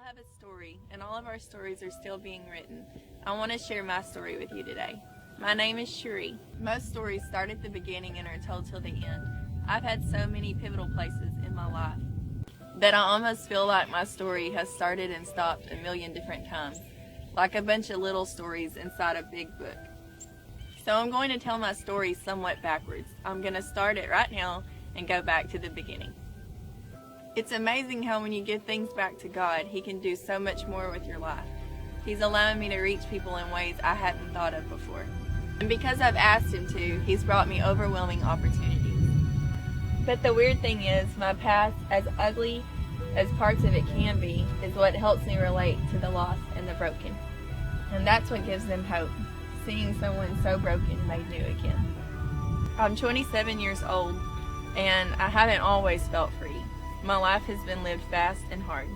have a story, and all of our stories are still being written. I want to share my story with you today. My name is Sheree. Most stories start at the beginning and are told till the end. I've had so many pivotal places in my life that I almost feel like my story has started and stopped a million different times, like a bunch of little stories inside a big book. So I'm going to tell my story somewhat backwards. I'm going to start it right now and go back to the beginning. It's amazing how when you give things back to God, He can do so much more with your life. He's allowing me to reach people in ways I hadn't thought of before. And because I've asked Him to, He's brought me overwhelming opportunities. But the weird thing is, my past, as ugly as parts of it can be, is what helps me relate to the lost and the broken. And that's what gives them hope, seeing someone so broken made new again. I'm 27 years old, and I haven't always felt free. My life has been lived fast and hard.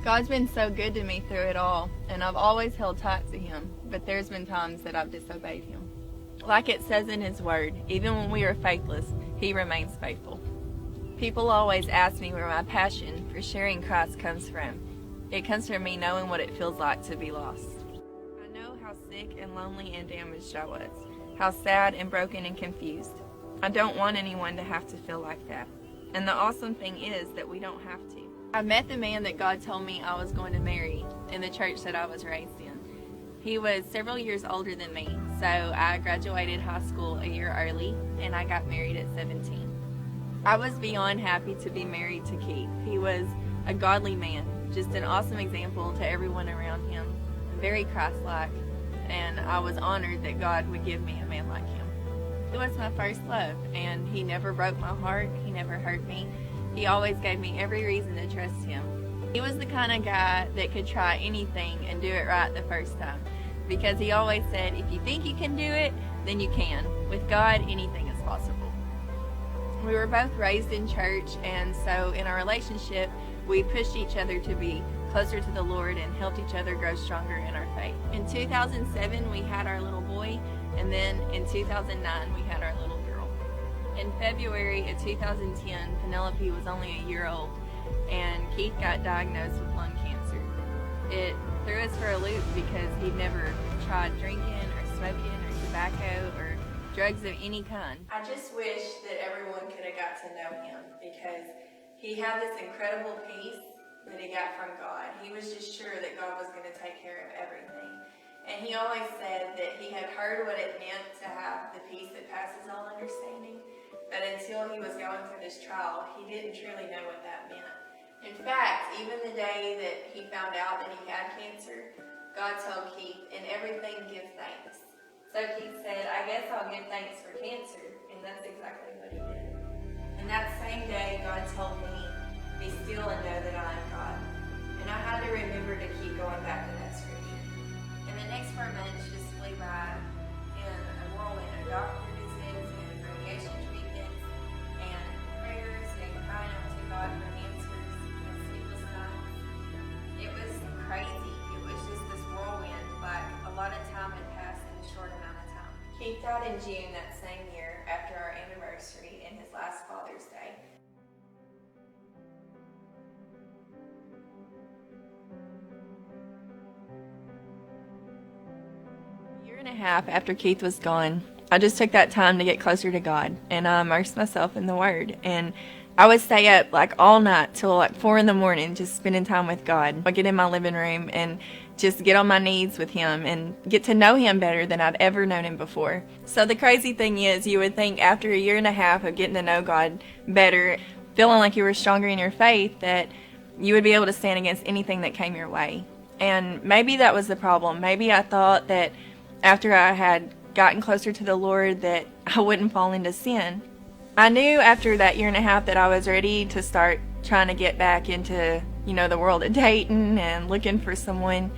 God's been so good to me through it all, and I've always held tight to Him, but there's been times that I've disobeyed Him. Like it says in His Word, even when we are faithless, He remains faithful. People always ask me where my passion for sharing Christ comes from. It comes from me knowing what it feels like to be lost. I know how sick and lonely and damaged I was, how sad and broken and confused. I don't want anyone to have to feel like that. And the awesome thing is that we don't have to. I met the man that God told me I was going to marry in the church that I was raised in. He was several years older than me, so I graduated high school a year early, and I got married at 17. I was beyond happy to be married to Keith. He was a godly man, just an awesome example to everyone around him, very Christ-like, and I was honored that God would give me a man like him. He was my first love, and he never broke my heart. He never hurt me. He always gave me every reason to trust him. He was the kind of guy that could try anything and do it right the first time, because he always said, if you think you can do it, then you can. With God, anything is possible. We were both raised in church, and so in our relationship, we pushed each other to be closer to the Lord and helped each other grow stronger in our faith. In 2007, we had our little boy, and then in 2009, we had our little girl. In February of 2010, Penelope was only a year old, and Keith got diagnosed with lung cancer. It threw us for a loop because he'd never tried drinking or smoking or tobacco or drugs of any kind. I just wish that everyone could have got to know him, because he had this incredible peace that he got from God. He was just sure that God was going to take care of everything. And he always said that he had heard what it meant to have the peace that passes all understanding, but until he was going through this trial, he didn't truly know what that meant. In fact, even the day that he found out that he had cancer, God told Keith, in everything give thanks. So Keith said, I guess I'll give thanks for cancer, and that's exactly what he did. And that same day, God told me, be still and know that I am God. And I had to remember to keep going back to that scripture. And the next 4 months just flew by in a whirlwind of doctor visits and radiation treatments and prayers and crying out to God for answers and sleepless nights. It was crazy. It was just this whirlwind, like a lot of time had passed in a short amount of time. Keith died in June that same year after our anniversary and his last Father's Day. A half after Keith was gone, I just took that time to get closer to God, and I immersed myself in the Word, and I would stay up like all night till like 4 a.m. just spending time with God. I'd get in my living room and just get on my knees with Him and get to know Him better than I'd ever known Him before. So the crazy thing is, you would think after a year and a half of getting to know God better, feeling like you were stronger in your faith, that you would be able to stand against anything that came your way. And maybe that was the problem. Maybe I thought that after I had gotten closer to the Lord that I wouldn't fall into sin. I knew after that year and a half that I was ready to start trying to get back into, the world of dating and looking for someone.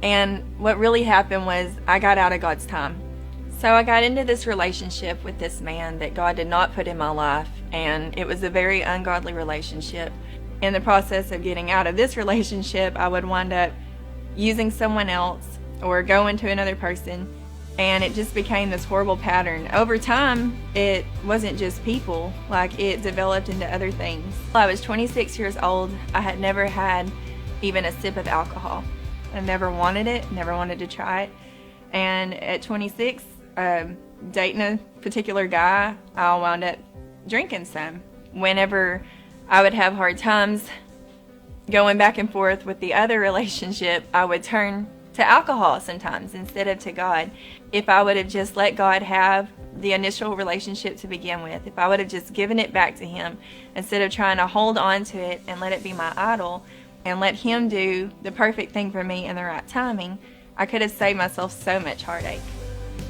And what really happened was I got out of God's time. So I got into this relationship with this man that God did not put in my life, and it was a very ungodly relationship. In the process of getting out of this relationship, I would wind up using someone else or go into another person, and it just became this horrible pattern. Over time, it wasn't just people, like it developed into other things. I was 26 years old. I had never had even a sip of alcohol. I never wanted it, never wanted to try it. And at 26, dating a particular guy, I wound up drinking some. Whenever I would have hard times going back and forth with the other relationship, I would turn to alcohol sometimes instead of to God. If I would have just let God have the initial relationship to begin with, if I would have just given it back to Him instead of trying to hold on to it and let it be my idol and let Him do the perfect thing for me in the right timing, I could have saved myself so much heartache.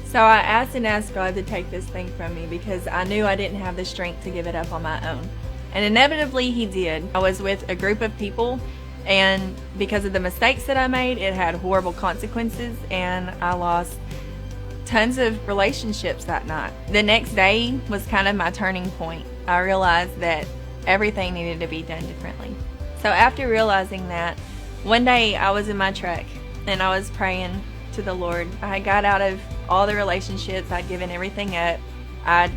So I asked God to take this thing from me because I knew I didn't have the strength to give it up on my own. And inevitably He did. I was with a group of people, and because of the mistakes that I made, it had horrible consequences, and I lost tons of relationships that night. The next day was kind of my turning point. I realized that everything needed to be done differently. So after realizing that, one day I was in my truck and I was praying to the Lord. I got out of all the relationships. I'd given everything up. I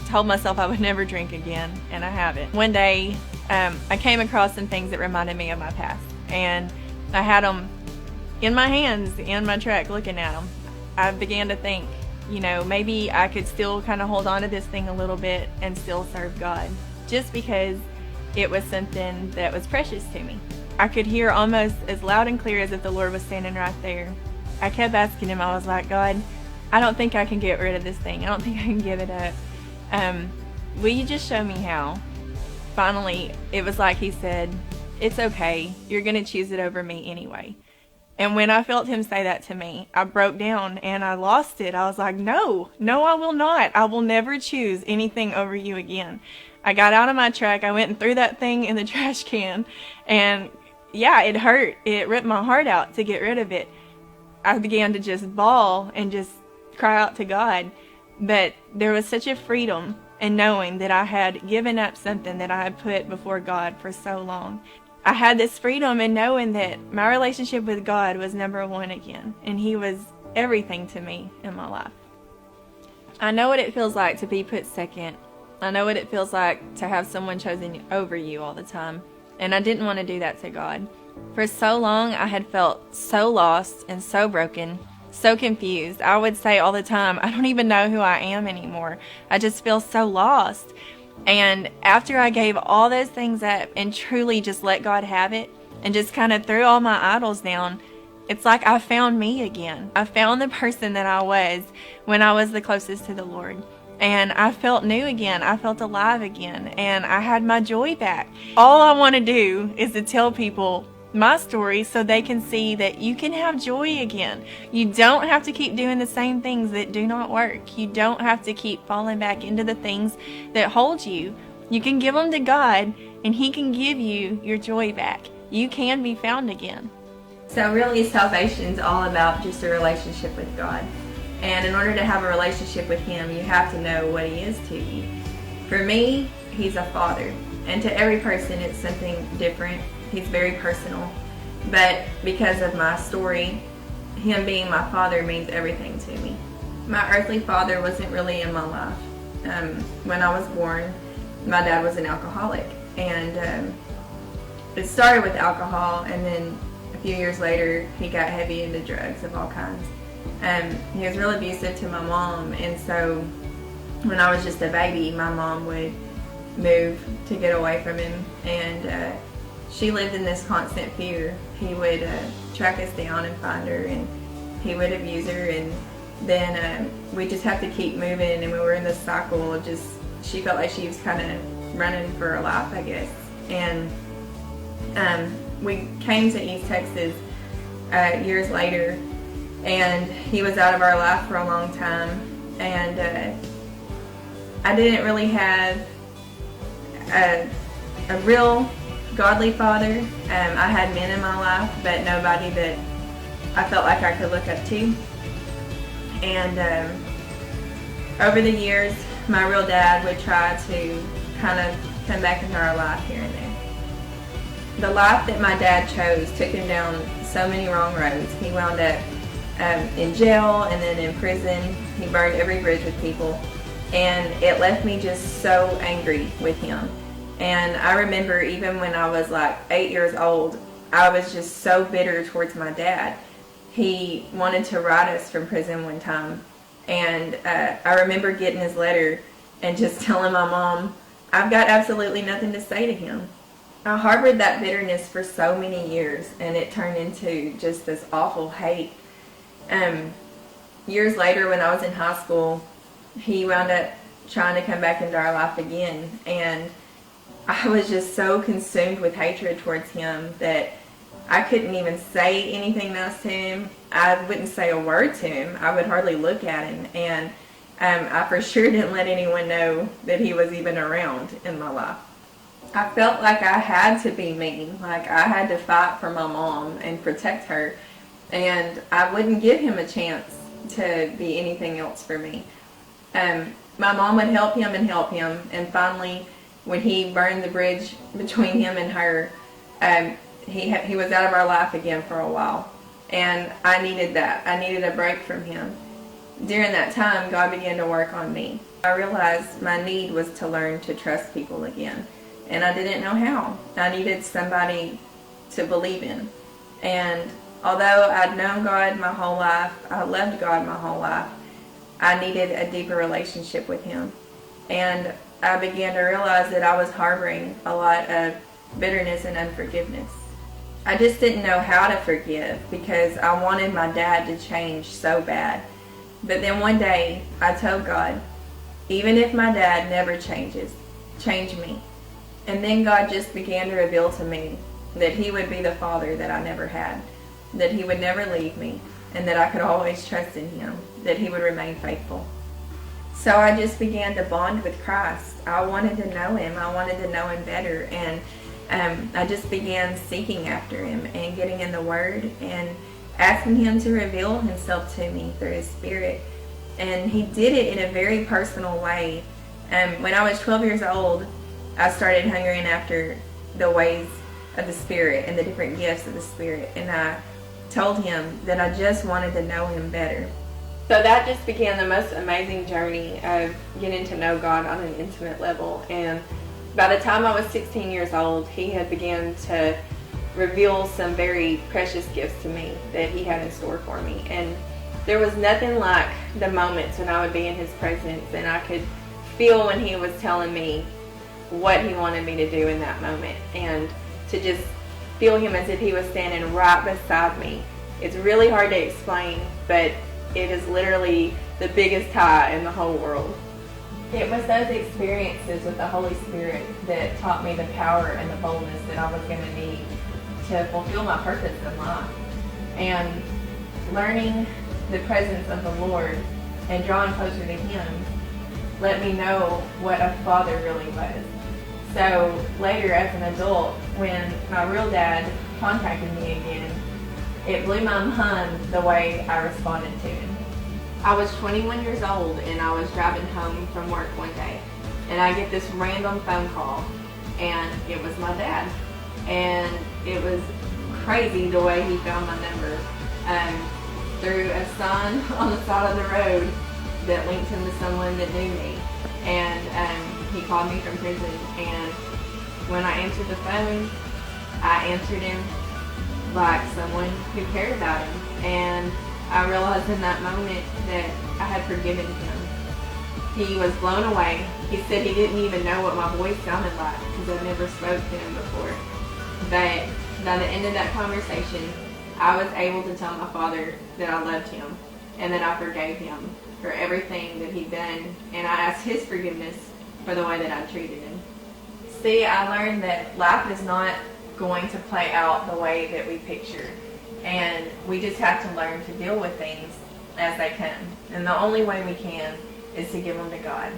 told myself I would never drink again, and I haven't. One day I came across some things that reminded me of my past, and I had them in my hands in my truck looking at them. I began to think, maybe I could still kind of hold on to this thing a little bit and still serve God, just because it was something that was precious to me. I could hear almost as loud and clear as if the Lord was standing right there. I kept asking Him, I was like, God, I don't think I can get rid of this thing. I don't think I can give it up. Will you just show me how? Finally, it was like He said, it's okay. You're going to choose it over me anyway. And when I felt Him say that to me, I broke down and I lost it. I was like, no, I will not. I will never choose anything over you again. I got out of my truck. I went and threw that thing in the trash can. And yeah, it hurt. It ripped my heart out to get rid of it. I began to just bawl and just cry out to God. But there was such a freedom in knowing that I had given up something that I had put before God for so long. I had this freedom in knowing that my relationship with God was number one again, and He was everything to me in my life. I know what it feels like to be put second. I know what it feels like to have someone chosen over you all the time, and I didn't want to do that to God. For so long, I had felt so lost and so broken, so confused. I would say all the time, I don't even know who I am anymore. I just feel so lost. And after I gave all those things up and truly just let God have it and just kind of threw all my idols down, it's like I found me again. I found the person that I was when I was the closest to the Lord. And I felt new again. I felt alive again. And I had my joy back. All I want to do is to tell people my story so they can see that you can have joy again. You don't have to keep doing the same things that do not work. You don't have to keep falling back into the things that hold you. You can give them to God, and He can give you your joy back. You can be found again. So really, salvation is all about just a relationship with God. And in order to have a relationship with Him, you have to know what He is to you. For me, He's a father. And to every person, it's something different. He's very personal. But because of my story, Him being my father means everything to me. My earthly father wasn't really in my life. When I was born, my dad was an alcoholic. And it started with alcohol, and then a few years later, he got heavy into drugs of all kinds. He was really abusive to my mom, and so when I was just a baby, my mom would move to get away from him, and she lived in this constant fear. He would track us down and find her, and he would abuse her, and then we just have to keep moving, and we were in this cycle of just, she felt like she was kind of running for her life, I guess. And we came to East Texas years later, and he was out of our life for a long time, and I didn't really have a real godly father. I had men in my life, but nobody that I felt like I could look up to. And over the years, my real dad would try to kind of come back into our life here and there. The life that my dad chose took him down so many wrong roads. He wound up in jail and then in prison. He burned every bridge with people, and it left me just so angry with him. And I remember even when I was like 8 years old, I was just so bitter towards my dad. He wanted to write us from prison one time, and I remember getting his letter and just telling my mom, I've got absolutely nothing to say to him. I harbored that bitterness for so many years, and it turned into just this awful hate. Years later, when I was in high school, he wound up trying to come back into our life again, and I was just so consumed with hatred towards him that I couldn't even say anything nice to him. I wouldn't say a word to him. I would hardly look at him, and I for sure didn't let anyone know that he was even around in my life. I felt like I had to be mean, like I had to fight for my mom and protect her, and I wouldn't give him a chance to be anything else for me. My mom would help him, and finally, when he burned the bridge between him and her, he was out of our life again for a while, and I needed that. I needed a break from him. During that time, God began to work on me. I realized my need was to learn to trust people again, and I didn't know how. I needed somebody to believe in, and although I'd known God my whole life, I loved God my whole life, I needed a deeper relationship with him. And I began to realize that I was harboring a lot of bitterness and unforgiveness. I just didn't know how to forgive because I wanted my dad to change so bad. But then one day I told God, even if my dad never changes, change me. And then God just began to reveal to me that he would be the father that I never had, that he would never leave me, and that I could always trust in him, that he would remain faithful. So I just began to bond with Christ. I wanted to know him. I wanted to know him better. And I just began seeking after him and getting in the Word and asking him to reveal himself to me through his Spirit. And he did it in a very personal way. When I was 12 years old, I started hungering after the ways of the Spirit and the different gifts of the Spirit. And I told him that I just wanted to know him better. So that just began the most amazing journey of getting to know God on an intimate level. And by the time I was 16 years old, he had begun to reveal some very precious gifts to me that he had in store for me. And there was nothing like the moments when I would be in his presence and I could feel when he was telling me what he wanted me to do in that moment, and to just feel him as if he was standing right beside me. It's really hard to explain, but it is literally the biggest high in the whole world. It was those experiences with the Holy Spirit that taught me the power and the boldness that I was going to need to fulfill my purpose in life. And learning the presence of the Lord and drawing closer to him let me know what a father really was. So later as an adult, when my real dad contacted me again, it blew my mind the way I responded to him. I was 21 years old and I was driving home from work one day, and I get this random phone call, and it was my dad. And it was crazy the way he found my number through a sign on the side of the road that linked him to someone that knew me. And he called me from prison, and when I answered the phone, I answered him like someone who cared about him. And I realized in that moment that I had forgiven him. He was blown away. He said he didn't even know what my voice sounded like because I'd never spoke to him before. But by the end of that conversation, I was able to tell my father that I loved him and that I forgave him for everything that he'd done, and I asked his forgiveness for the way that I treated him. See, I learned that life is not going to play out the way that we picture, and we just have to learn to deal with things as they come. And the only way we can is to give them to God.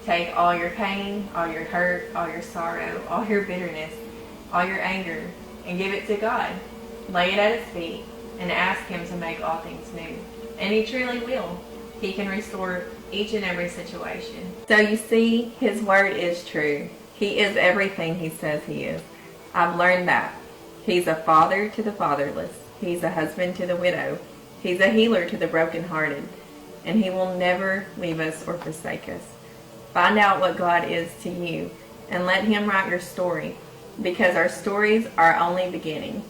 Take all your pain, all your hurt, all your sorrow, all your bitterness, all your anger, and give it to God. Lay it at his feet and ask him to make all things new. And he truly will. He can restore each and every situation. So you see, his word is true. He is everything he says he is. I've learned that. He's a father to the fatherless. He's a husband to the widow. He's a healer to the brokenhearted. And he will never leave us or forsake us. Find out what God is to you and let him write your story, because our stories are only beginning.